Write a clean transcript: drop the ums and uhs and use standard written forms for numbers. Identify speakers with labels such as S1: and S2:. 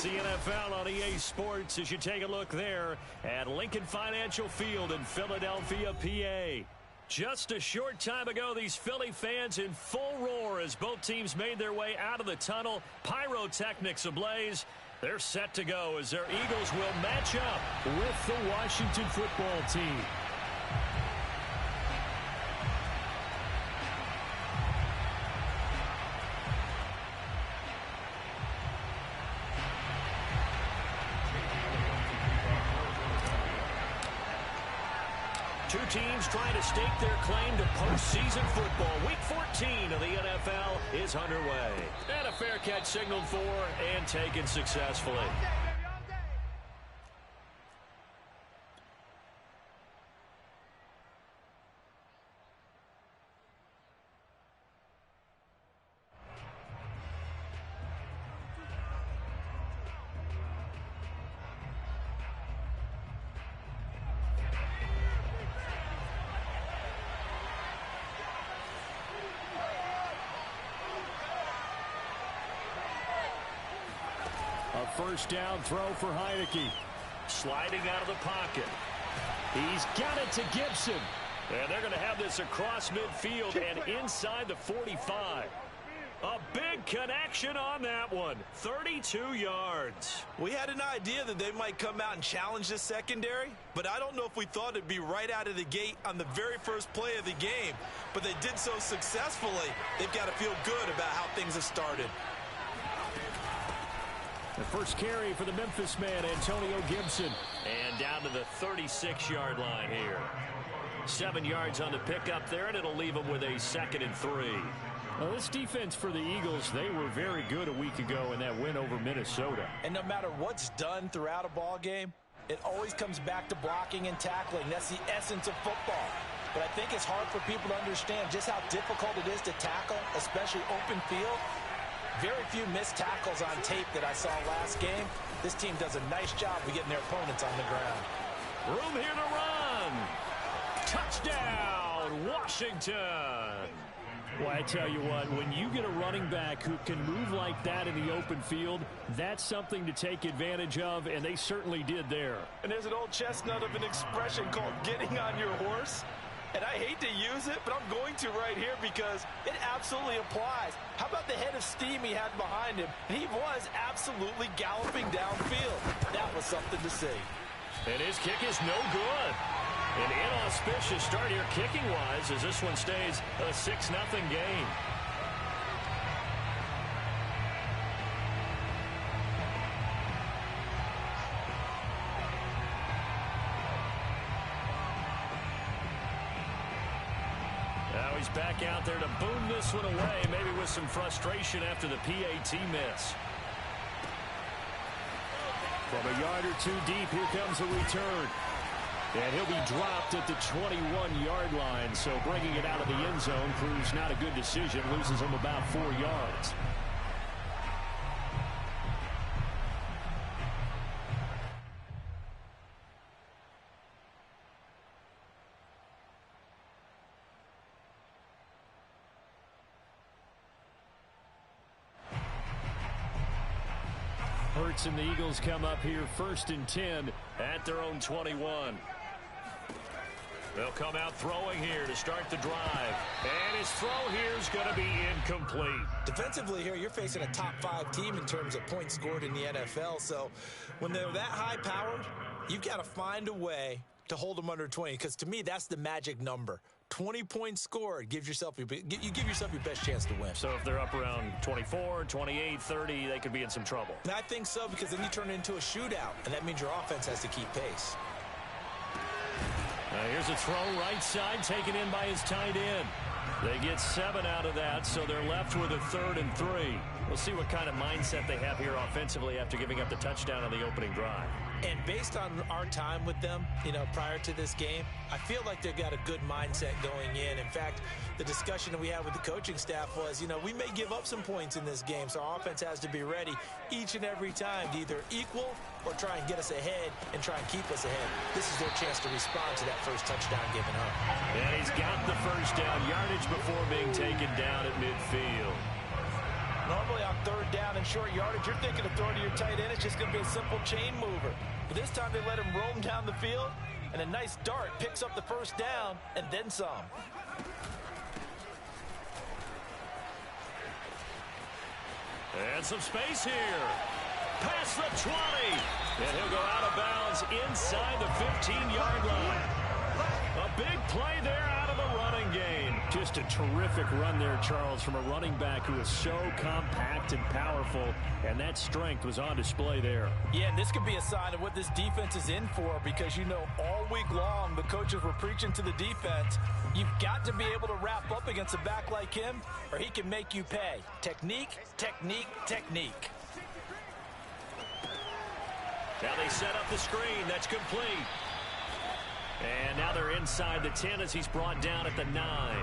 S1: the NFL on EA Sports as you take a look there at Lincoln Financial Field in Philadelphia, PA. Just a short time ago, these Philly fans in full roar as both teams made their way out of the tunnel. Pyrotechnics ablaze. They're set to go as their Eagles will match up with the Washington football team. Two teams trying to stake their claim to postseason football. Week 14 of the NFL is underway. And a fair catch signaled for and taken successfully. First down throw for Heineke. Sliding out of the pocket. He's got it to Gibson. And they're going to have this across midfield and inside the 45. A big connection on that one. 32 yards.
S2: We had an idea that they might come out and challenge this secondary, but I don't know if we thought it'd be right out of the gate on the very first play of the game. But they did so successfully, they've got to feel good about how things have started.
S1: The first carry for the Memphis man, Antonio Gibson. And down to the 36-yard line here. 7 yards on the pickup there, and it'll leave them with a 2nd and 3. Well, this defense for the Eagles, they were very good a week ago in that win over Minnesota.
S2: And no matter what's done throughout a ball game, it always comes back to blocking and tackling. That's the essence of football. But I think it's hard for people to understand just how difficult it is to tackle, especially open field. Very few missed tackles on tape that I saw last game. This team does a nice job of getting their opponents on the ground.
S1: Room here to run. Touchdown, Washington. Well, I tell you what, when you get a running back who can move like that in the open field, that's something to take advantage of, and they certainly did there.
S2: And there's an old chestnut of an expression called getting on your horse. And I hate to use it, but I'm going to right here because it absolutely applies. How about the head of steam he had behind him? He was absolutely galloping downfield. That was something to see.
S1: And his kick is no good. An inauspicious start here kicking-wise as this one stays a 6-0 game. He's back out there to boom this one away, maybe with some frustration after the PAT miss. From a yard or two deep, here comes a return. And he'll be dropped at the 21-yard line, so bringing it out of the end zone proves not a good decision, loses him about 4 yards. Hurts and the Eagles come up here 1st and 10 at their own 21. They'll come out throwing here to start the drive. And his throw here is going to be incomplete.
S2: Defensively here, you're facing a top 5 team in terms of points scored in the NFL. So when they're that high-powered, you've got to find a way to hold them under 20. Because to me, that's the magic number. 20 points scored, you give yourself your best chance to win.
S1: So if they're up around 24, 28, 30, they could be in some trouble.
S2: And I think so, because then you turn it into a shootout, and that means your offense has to keep pace.
S1: Here's a throw right side taken in by his tight end. They get 7 out of that, so they're left with a 3rd and 3. We'll see what kind of mindset they have here offensively after giving up the touchdown on the opening drive.
S2: And based on our time with them, prior to this game, I feel like they've got a good mindset going in. In fact, the discussion that we had with the coaching staff was, we may give up some points in this game, so our offense has to be ready each and every time to either equal or try and get us ahead and try and keep us ahead. This is their chance to respond to that first touchdown given up.
S1: And he's got the first down yardage before being taken down at midfield.
S2: Normally on third down and short yardage, you're thinking of throwing to your tight end. It's just going to be a simple chain mover. But this time they let him roam down the field, and a nice dart picks up the first down and then some.
S1: And some space here. Past the 20. And he'll go out of bounds inside the 15-yard line. A big play there out of the running game. Just a terrific run there, Charles, from a running back who is so compact and powerful, and that strength was on display there.
S2: Yeah, and this could be a sign of what this defense is in for, because, you know, all week long the coaches were preaching to the defense, you've got to be able to wrap up against a back like him, or he can make you pay. Technique, technique, technique.
S1: Now they set up the screen. That's complete. And now they're inside the 10 as he's brought down at the 9.